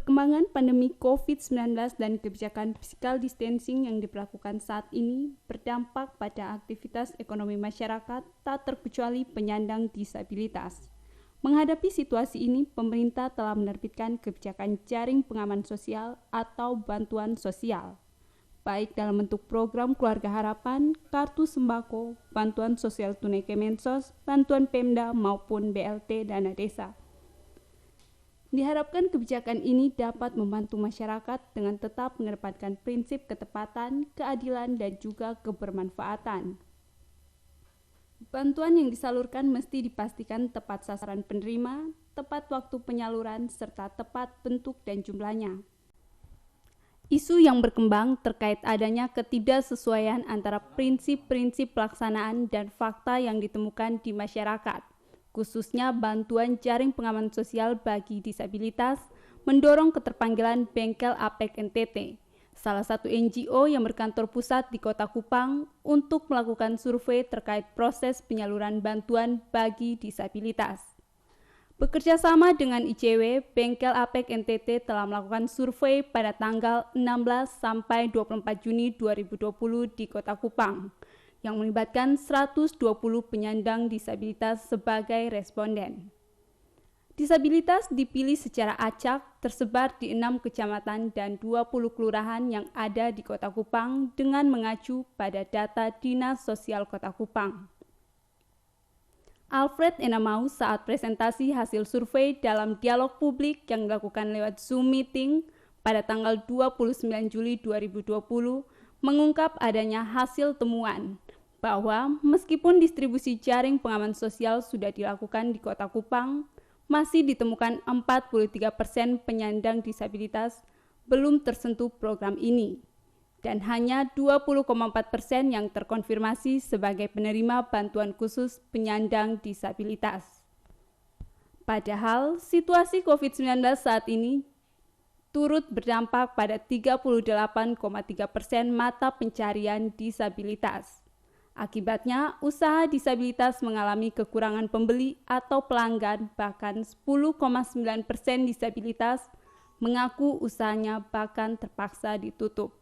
Perkembangan pandemi COVID-19 dan kebijakan physical distancing yang diberlakukan saat ini berdampak pada aktivitas ekonomi masyarakat, tak terkecuali penyandang disabilitas. Menghadapi situasi ini, pemerintah telah menerbitkan kebijakan jaring pengaman sosial atau bantuan sosial, baik dalam bentuk program Keluarga Harapan, kartu sembako, bantuan sosial tunai Kemensos, bantuan Pemda maupun BLT dana desa. Diharapkan kebijakan ini dapat membantu masyarakat dengan tetap mengedepankan prinsip ketepatan, keadilan, dan juga kebermanfaatan. Bantuan yang disalurkan mesti dipastikan tepat sasaran penerima, tepat waktu penyaluran, serta tepat bentuk dan jumlahnya. Isu yang berkembang terkait adanya ketidaksesuaian antara prinsip-prinsip pelaksanaan dan fakta yang ditemukan di masyarakat, khususnya bantuan jaring pengaman sosial bagi disabilitas, mendorong keterpanggilan Bengkel APEK NTT, salah satu NGO yang berkantor pusat di Kota Kupang, untuk melakukan survei terkait proses penyaluran bantuan bagi disabilitas. Bekerja sama dengan ICW, Bengkel APEK NTT telah melakukan survei pada tanggal 16 sampai 24 Juni 2020 di Kota Kupang, yang melibatkan 120 penyandang disabilitas sebagai responden. Disabilitas dipilih secara acak, tersebar di 6 kecamatan dan 20 kelurahan yang ada di Kota Kupang dengan mengacu pada data Dinas Sosial Kota Kupang. Alfred Enamau saat presentasi hasil survei dalam dialog publik yang dilakukan lewat Zoom meeting pada tanggal 29 Juli 2020 mengungkap adanya hasil temuan bahwa meskipun distribusi jaring pengaman sosial sudah dilakukan di Kota Kupang, masih ditemukan 43% penyandang disabilitas belum tersentuh program ini, dan hanya 20,4% yang terkonfirmasi sebagai penerima bantuan khusus penyandang disabilitas. Padahal, situasi COVID-19 saat ini turut berdampak pada 38,3% mata pencarian disabilitas. Akibatnya, usaha disabilitas mengalami kekurangan pembeli atau pelanggan, bahkan 10,9% disabilitas mengaku usahanya bahkan terpaksa ditutup.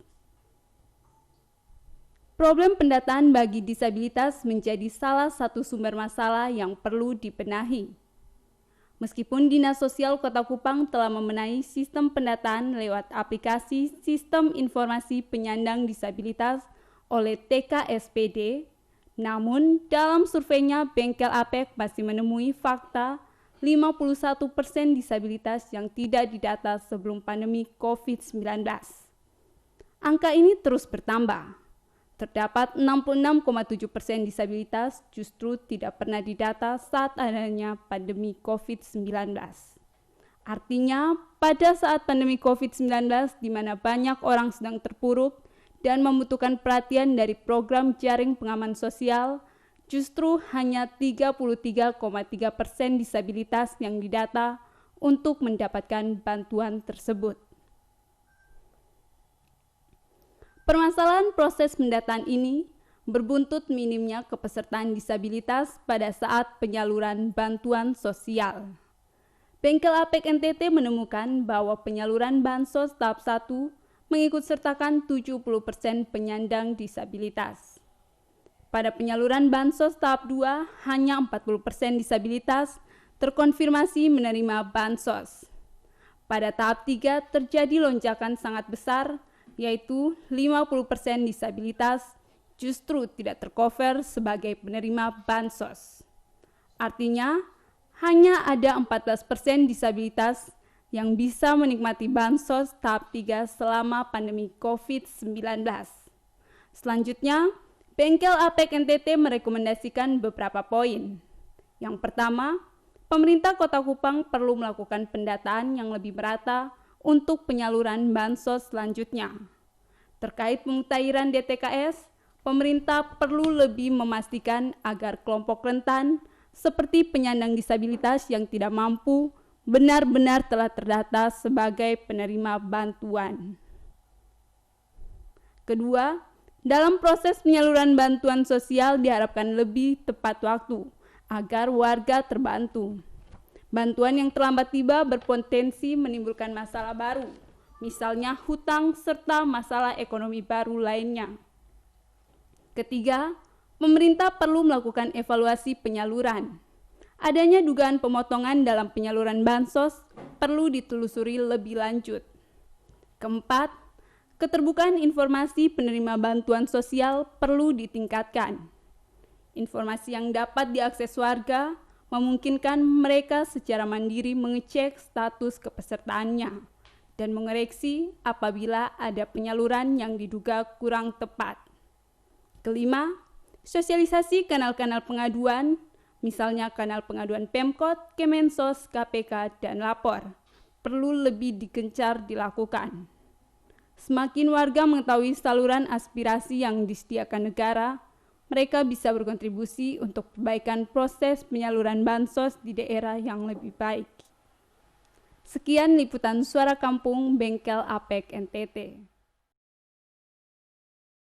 Problem pendataan bagi disabilitas menjadi salah satu sumber masalah yang perlu dibenahi. Meskipun Dinas Sosial Kota Kupang telah membenahi sistem pendataan lewat aplikasi Sistem Informasi Penyandang Disabilitas oleh TKSPD, namun dalam surveinya Bengkel APEK masih menemui fakta 51% disabilitas yang tidak didata sebelum pandemi COVID-19. Angka ini terus bertambah. Terdapat 66,7% disabilitas justru tidak pernah didata saat adanya pandemi COVID-19. Artinya, pada saat pandemi COVID-19 di mana banyak orang sedang terpuruk dan membutuhkan perhatian dari program jaring pengaman sosial, justru hanya 33,3% disabilitas yang didata untuk mendapatkan bantuan tersebut. Permasalahan proses pendataan ini berbuntut minimnya kepesertaan disabilitas pada saat penyaluran bantuan sosial. Bengkel APEK NTT menemukan bahwa penyaluran bansos tahap 1 mengikut sertakan 70% penyandang disabilitas. Pada penyaluran bansos tahap 2, hanya 40% disabilitas terkonfirmasi menerima bansos. Pada tahap 3 terjadi lonjakan sangat besar, yaitu 50% disabilitas justru tidak tercover sebagai penerima bansos. Artinya, hanya ada 14% disabilitas yang bisa menikmati bansos tahap 3 selama pandemi COVID-19. Selanjutnya, Bengkel APEK NTT merekomendasikan beberapa poin. Yang pertama, pemerintah Kota Kupang perlu melakukan pendataan yang lebih merata untuk penyaluran bansos selanjutnya. Terkait pemutahiran DTKS, pemerintah perlu lebih memastikan agar kelompok rentan seperti penyandang disabilitas yang tidak mampu benar-benar telah terdata sebagai penerima bantuan. Kedua, dalam proses penyaluran bantuan sosial diharapkan lebih tepat waktu agar warga terbantu. Bantuan yang terlambat tiba berpotensi menimbulkan masalah baru, misalnya hutang serta masalah ekonomi baru lainnya. Ketiga, pemerintah perlu melakukan evaluasi penyaluran. Adanya dugaan pemotongan dalam penyaluran bansos perlu ditelusuri lebih lanjut. Keempat, keterbukaan informasi penerima bantuan sosial perlu ditingkatkan. Informasi yang dapat diakses warga memungkinkan mereka secara mandiri mengecek status kepesertaannya dan mengoreksi apabila ada penyaluran yang diduga kurang tepat. Kelima, sosialisasi kanal-kanal pengaduan, misalnya kanal pengaduan Pemkot, Kemensos, KPK, dan lapor, perlu lebih digencar dilakukan. Semakin warga mengetahui saluran aspirasi yang disediakan negara, mereka bisa berkontribusi untuk perbaikan proses penyaluran bansos di daerah yang lebih baik. Sekian liputan Suara Kampung Bengkel APEK NTT.